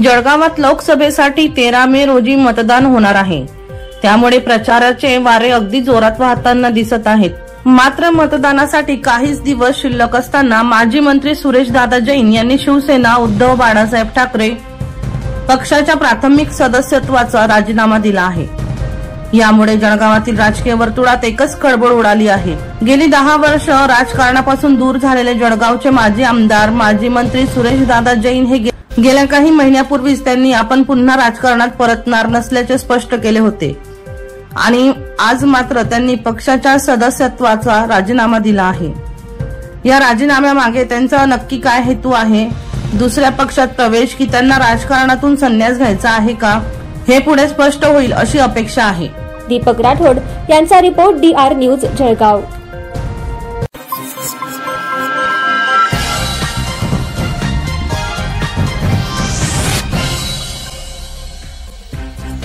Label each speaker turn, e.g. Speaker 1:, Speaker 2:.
Speaker 1: जळगावात लोकसभेसाठी 13 मे रोजी मतदान होणार आहे। त्यामुळे प्रचाराचे वारे अगदी जोरात वाहताना दिसत आहेत। मात्र मतदानासाठी काहीच दिवस शिल्लक असताना माजी मंत्री सुरेशदादा जैन यांनी शिवसेना उद्धव बाळासाहेब ठाकरे पक्षाच्या प्राथमिक सदस्यत्वाचा राजीनामा दिला आहे। यामुळे जळगावातील राजकीय वर्तुळात एकच खळबळ उडाली आहे। गेली 10 वर्ष राजकारणापासून दूर झालेले जळगावचे माजी आमदार माजी मंत्री सुरेशदादा जैन हे गेल्या काही महिन्यापूर्वीच त्यांनी आपण पुन्हा राजकारणात परतणार नसल्याचे स्पष्ट केले होते आणि आज मात्र त्यांनी पक्षाच्या सदस्यत्वाचा राजीनामा दिला आहे। या राजीनाम्यामागे त्यांचा नक्की काय हेतू आहे? दुसऱ्या पक्षात प्रवेश की त्यांना राजकारणातून संन्यास घ्यायचा आहे का? हे पुढे स्पष्ट होईल अशी अपेक्षा आहे।
Speaker 2: दीपक राठोड यांचा रिपोर्ट DR न्यूज जळगाव।